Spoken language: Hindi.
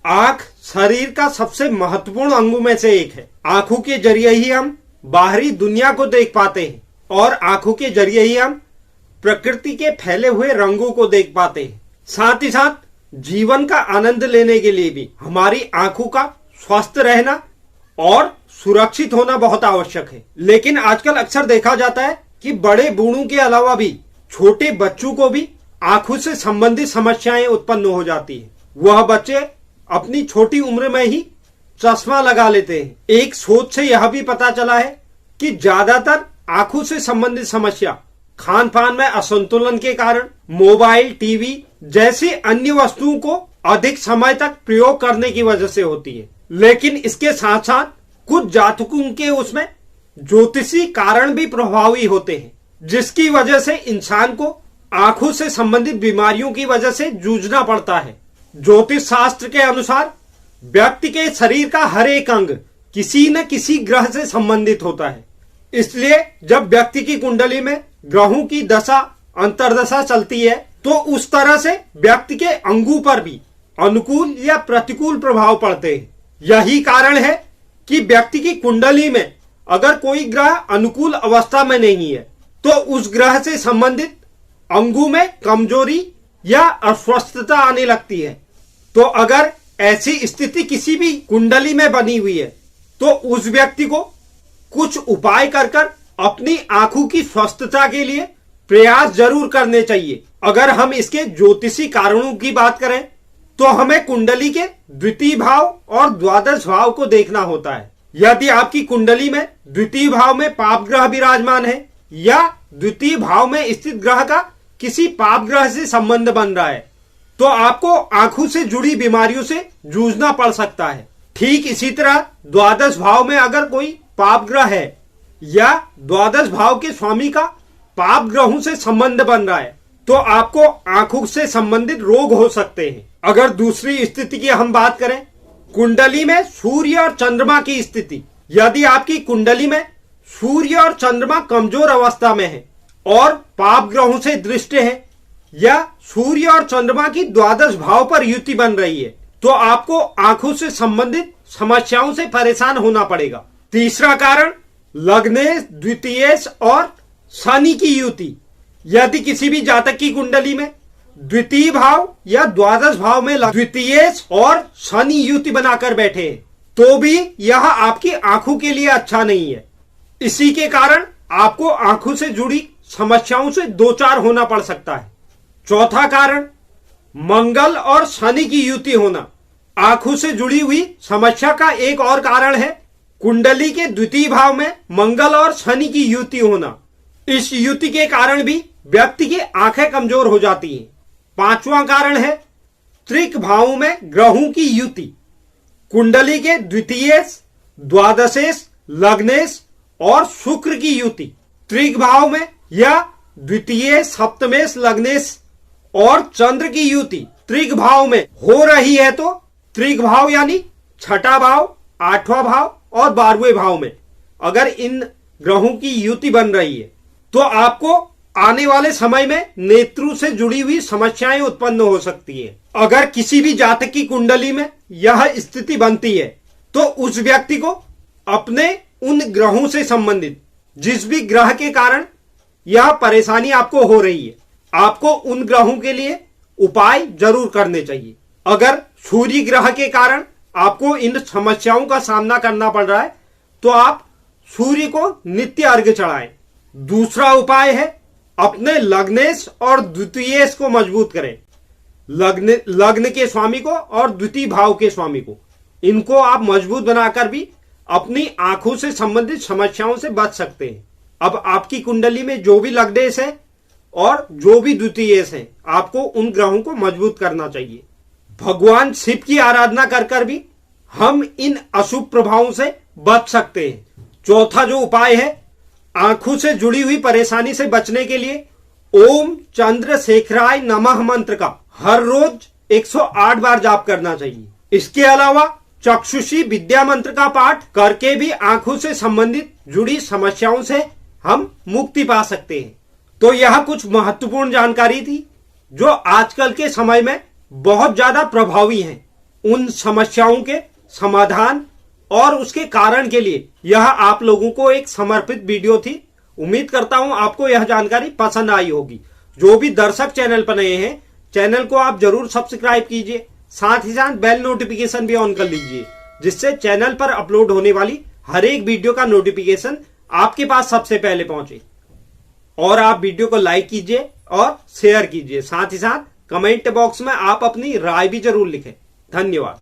आंख शरीर का सबसे महत्वपूर्ण अंगों में से एक है। आंखों के जरिए ही हम बाहरी दुनिया को देख पाते हैं और आंखों के जरिए ही हम प्रकृति के फैले हुए रंगों को देख पाते हैं। साथ ही साथ जीवन का आनंद लेने के लिए भी हमारी आंखों का स्वस्थ रहना और सुरक्षित होना बहुत आवश्यक है। लेकिन आजकल अक्सर देखा जाता है कि बड़े बूढ़ों के अलावा भी छोटे बच्चों को भी आंखों से संबंधित समस्याएं उत्पन्न हो जाती है। वह बच्चे अपनी छोटी उम्र में ही चश्मा लगा लेते हैं। एक शोध से यह भी पता चला है कि ज्यादातर आंखों से संबंधित समस्या खान पान में असंतुलन के कारण, मोबाइल, टीवी जैसी अन्य वस्तुओं को अधिक समय तक प्रयोग करने की वजह से होती है। लेकिन इसके साथ साथ कुछ जातकों के उसमें ज्योतिषी कारण भी प्रभावी होते हैं, जिसकी वजह से इंसान को आंखों से संबंधित बीमारियों की वजह से जूझना पड़ता है। ज्योतिष शास्त्र के अनुसार व्यक्ति के शरीर का हर एक अंग किसी न किसी ग्रह से संबंधित होता है। इसलिए जब व्यक्ति की कुंडली में ग्रहों की दशा अंतर्दशा चलती है तो उस तरह से व्यक्ति के अंगों पर भी अनुकूल या प्रतिकूल प्रभाव पड़ते हैं। यही कारण है कि व्यक्ति की कुंडली में अगर कोई ग्रह अनुकूल अवस्था में नहीं है तो उस ग्रह से संबंधित अंगों में कमजोरी या अस्वस्थता आने लगती है। तो अगर ऐसी स्थिति किसी भी कुंडली में बनी हुई है तो उस व्यक्ति को कुछ उपाय कर अपनी आंखों की स्वस्थता के लिए प्रयास जरूर करने चाहिए। अगर हम इसके ज्योतिषी कारणों की बात करें तो हमें कुंडली के द्वितीय भाव और द्वादश भाव को देखना होता है। यदि आपकी कुंडली में द्वितीय भाव में पाप ग्रह विराजमान है या द्वितीय भाव में स्थित ग्रह का किसी पाप ग्रह से संबंध बन रहा है तो आपको आंखों से जुड़ी बीमारियों से जूझना पड़ सकता है। ठीक इसी तरह द्वादश भाव में अगर कोई पाप ग्रह है या द्वादश भाव के स्वामी का पाप ग्रहों से संबंध बन रहा है तो आपको आंखों से संबंधित रोग हो सकते हैं। अगर दूसरी स्थिति की हम बात करें, कुंडली में सूर्य और चंद्रमा की स्थिति, यदि आपकी कुंडली में सूर्य और चंद्रमा कमजोर अवस्था में है और पाप ग्रहों से दृष्ट है या सूर्य और चंद्रमा की द्वादश भाव पर युति बन रही है तो आपको आंखों से संबंधित समस्याओं से परेशान होना पड़ेगा। तीसरा कारण लग्नेश, द्वितीयेश और शनि की युति। यदि किसी भी जातक की कुंडली में द्वितीय भाव या द्वादश भाव में द्वितीयेश और शनि युति बनाकर बैठे हैं तो भी यह आपकी आंखों के लिए अच्छा नहीं है। इसी के कारण आपको आंखों से जुड़ी समस्याओं से दो चार होना पड़ सकता है। चौथा कारण मंगल और शनि की युति होना। आंखों से जुड़ी हुई समस्या का एक और कारण है कुंडली के द्वितीय भाव में मंगल और शनि की युति होना। इस युति के कारण भी व्यक्ति की आंखें कमजोर हो जाती हैं। पांचवा कारण है त्रिक भावों में ग्रहों की युति। कुंडली के द्वितीयेश, द्वादशेश, लग्नेश और शुक्र की युति त्रिक भाव में या द्वितीय, सप्तमेश, लग्नेश और चंद्र की युति त्रिक भाव में हो रही है तो त्रिक भाव यानी छठा भाव, आठवां भाव और 12वें भाव में अगर इन ग्रहों की युति बन रही है तो आपको आने वाले समय में नेत्रों से जुड़ी हुई समस्याएं उत्पन्न हो सकती है। अगर किसी भी जातक की कुंडली में यह स्थिति बनती है तो उस व्यक्ति को अपने उन ग्रहों से संबंधित जिस भी ग्रह के कारण यह परेशानी आपको हो रही है, आपको उन ग्रहों के लिए उपाय जरूर करने चाहिए। अगर सूर्य ग्रह के कारण आपको इन समस्याओं का सामना करना पड़ रहा है तो आप सूर्य को नित्य अर्घ्य चढ़ाएं। दूसरा उपाय है अपने लग्नेश और द्वितीयेश को मजबूत करें। लग्न के स्वामी को और द्वितीय भाव के स्वामी को, इनको आप मजबूत बनाकर भी अपनी आंखों से संबंधित समस्याओं से बच सकते हैं। अब आपकी कुंडली में जो भी लग्नेश है और जो भी द्वितीयेश है आपको उन ग्रहों को मजबूत करना चाहिए। भगवान शिव की आराधना कर भी हम इन अशुभ प्रभावों से बच सकते हैं। चौथा जो उपाय है आंखों से जुड़ी हुई परेशानी से बचने के लिए ओम चंद्रशेखराय नमः मंत्र का हर रोज 108 बार जाप करना चाहिए। इसके अलावा चक्षुषी विद्या मंत्र का पाठ करके भी आंखों से संबंधित जुड़ी समस्याओं से हम मुक्ति पा सकते हैं। तो यह कुछ महत्वपूर्ण जानकारी थी जो आजकल के समय में बहुत ज्यादा प्रभावी हैं। उन समस्याओं के समाधान और उसके कारण के लिए यह आप लोगों को एक समर्पित वीडियो थी। उम्मीद करता हूं आपको यह जानकारी पसंद आई होगी। जो भी दर्शक चैनल पर नए हैं, चैनल को आप जरूर सब्सक्राइब कीजिए, साथ ही साथ बेल नोटिफिकेशन भी ऑन कर लीजिए, जिससे चैनल पर अपलोड होने वाली हर एक वीडियो का नोटिफिकेशन आपके पास सबसे पहले पहुंचे। और आप वीडियो को लाइक कीजिए और शेयर कीजिए। साथ ही साथ कमेंट बॉक्स में आप अपनी राय भी जरूर लिखें। धन्यवाद।